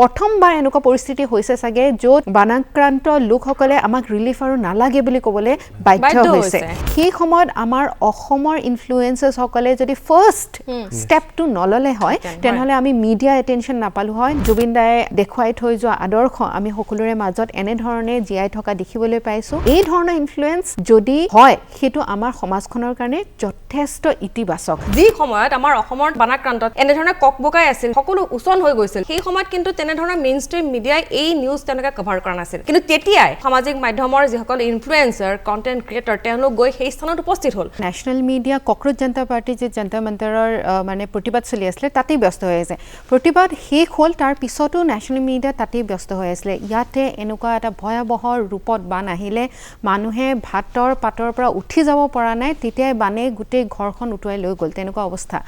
প্ৰথমবাৰ এনেকুৱা পৰিস্থিতি হৈছে চাগে য'ত বানাক্ৰান্ত লোকসকলে আমাক ৰিলিফ আৰু নালাগে বুলি ক'বলৈ বাধ্য হৈছে সেই সময়ত আমাৰ অসমৰ ইনফ্লুৱেঞ্চাৰ্ছসকলে যদি ফাৰ্ষ্ট ষ্টেপটো নললে হয় তেনেহ'লে আমি মিডিয়া এটেনশ্যন নাপালো হয় জুবিন দায়ে দেখুৱাই থৈ যোৱা আদৰ্শ আমি সকলোৰে মাজত এনেধৰণে জীয়াই থকা দেখিবলৈ পাইছোঁ এই ধৰণৰ ইনফ্লুৱেঞ্চ যদি হয় সেইটো আমাৰ সমাজখনৰ কাৰণে যথেষ্ট ইতিবাচক যি সময়ত আমাৰ অসমৰ বানাক্ৰান্তত এনেধৰণে ককবকাই আছিল সকলো উচন হৈ গৈছিল সেই সময়ত কিন্তু তেনেধৰণৰ মেইনষ্ট্ৰীম মিডিয়াই এই নিউজ তেওঁলোকে কভাৰ কৰা নাছিল কিন্তু তেতিয়াই সামাজিক মাধ্যমৰ যিসকল ইনফ্লুৱেঞ্চাৰ কণ্টেণ্ট ক্ৰিয়েটৰ তেওঁলোক গৈ সেই স্থানত উপস্থিত হ'ল নেশ্যনেল মিডিয়া কক্ৰোচ জনতা পাৰ্টি যে জন্তৰ মন্তৰৰ মানে প্ৰতিবাদ চলি আছিলে তাতেই ব্যস্ত হৈ আছে প্ৰতিবাদ শেষ হ'ল তাৰ পিছতো নেশ্যনেল মিডিয়া তাতেই ব্যস্ত হৈ আছিলে ইয়াতে এনেকুৱা এটা ভয়াৱহ ৰূপত বান আহিলে মানুহে ভাতৰ পাতৰ পৰা উঠি যাব পৰা নাই তেতিয়াই বানে গোটেই ঘৰখন উটুৱাই লৈ গ'ল তেনেকুৱা অৱস্থা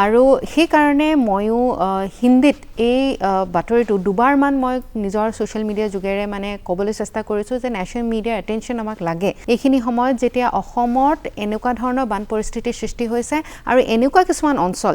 আৰু সেইকাৰণে ময়ো হিন্দীত এই বাতৰিটো দুবাৰমান মই নিজৰ ছ'চিয়েল মিডিয়া যোগেৰে মানে ক'বলৈ চেষ্টা কৰিছোঁ যে নেশ্যনেল মিডিয়াৰ এটেনশ্যন আমাক লাগে এইখিনি সময়ত যেতিয়া অসমত এনেকুৱা ধৰণৰ বান পৰিস্থিতিৰ সৃষ্টি হৈছে আৰু এনেকুৱা কিছুমান অঞ্চল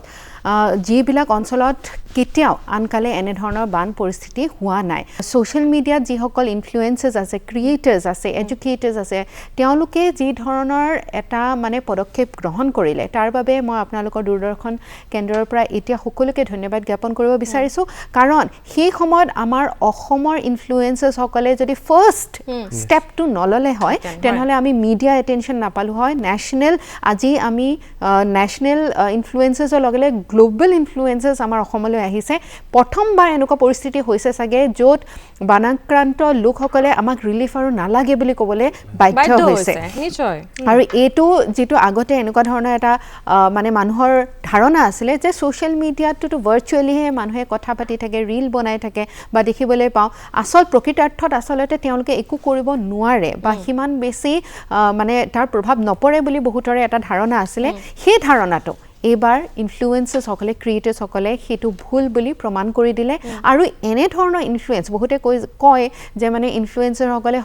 যিবিলাক অঞ্চলত কেতিয়াও আনকালে এনেধৰণৰ বান পৰিস্থিতি হোৱা নাই ছ'চিয়েল মিডিয়াত যিসকল ইনফ্লুৱেঞ্চাৰ্ছ আছে ক্ৰিয়েটাৰ্ছ আছে এডুকেটাৰ্ছ আছে তেওঁলোকে যি ধৰণৰ এটা মানে পদক্ষেপ গ্ৰহণ কৰিলে তাৰ বাবে মই আপোনালোকৰ দূৰদৰ্শন কেন্দ্ৰৰ পৰা এতিয়া সকলোকে ধন্যবাদ জ্ঞাপন কৰিব বিচাৰিছোঁ কাৰণ সেই সময়ত আমাৰ অসমৰ ইনফ্লুৱেঞ্চাৰ্ছসকলে যদি ফাৰ্ষ্ট ষ্টেপটো নললে হয় তেনেহ'লে আমি মিডিয়া এটেনশ্যন নাপালো হয় নেশ্যনেল আজি আমি নেশ্যনেল ইনফ্লুৱেঞ্চাৰ্ছৰ লগে লগে গ্ল'বেল ইনফ্লুৱেঞ্চাৰ্ছ আমাৰ অসমলৈ আহিছে প্ৰথমবাৰ এনেকুৱা পৰিস্থিতি হৈছে চাগে য'ত বানাক্ৰান্ত লোকসকলে আমাক ৰিলিফ আৰু নালাগে বুলি ক'বলৈ বাধ্য হৈছে আৰু এইটো যিটো আগতে এনেকুৱা ধৰণৰ এটা মানে মানুহৰ ধাৰণা আছিলে যে ছ'চিয়েল মিডিয়াততো ভাৰ্চুৱেলিহে মানুহে কথা পাতি থাকে ৰীল বনাই থাকে বা দেখিবলৈ পাওঁ আচল প্ৰকৃতাৰ্থত আচলতে তেওঁলোকে একো কৰিব নোৱাৰে বা সিমান বেছি মানে তাৰ প্ৰভাৱ নপৰে বুলি বহুতৰে এটা ধাৰণা আছিলে সেই ধাৰণাটো এইবাৰ ইনফ্লুৱেঞ্চাৰ্ছসকলে ক্ৰিয়েটাৰ্ছসকলে সেইটো ভুল বুলি প্ৰমাণ কৰি দিলে আৰু এনেধৰণৰ ইনফ্লুৱেঞ্চ বহুতে কয় যে মানে ইনফ্লুৱেঞ্চাৰসকলে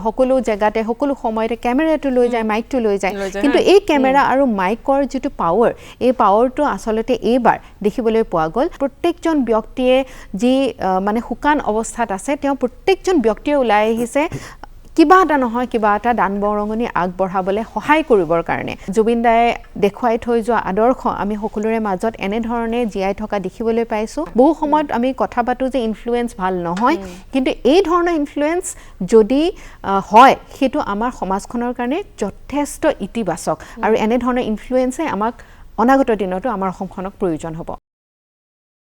সকলো জেগাতে সকলো সময়তে কেমেৰাটো লৈ যায় মাইকটো লৈ যায় কিন্তু এই কেমেৰা আৰু মাইকৰ যিটো পাৱাৰ এই পাৱাৰটো আচলতে এইবাৰ দেখিবলৈ পোৱা গ'ল প্ৰত্যেকজন ব্যক্তিয়ে যি মানে শুকান অৱস্থাত আছে তেওঁ প্ৰত্যেকজন ব্যক্তিয়ে ওলাই আহিছে কিবা এটা নহয় কিবা এটা দান বৰঙণি আগবঢ়াবলৈ সহায় কৰিবৰ কাৰণে জুবিন দায়ে দেখুৱাই থৈ যোৱা আদৰ্শ আমি সকলোৰে মাজত এনেধৰণে জীয়াই থকা দেখিবলৈ পাইছোঁ বহু সময়ত আমি কথা পাতোঁ যে ইনফ্লুৱেঞ্চ ভাল নহয় কিন্তু এই ধৰণৰ ইনফ্লুৱেঞ্চ যদি হয় সেইটো আমাৰ সমাজখনৰ কাৰণে যথেষ্ট ইতিবাচক আৰু এনেধৰণৰ ইনফ্লুৱেঞ্চে আমাক অনাগত দিনতো আমাৰ অসমখনক প্ৰয়োজন হ'ব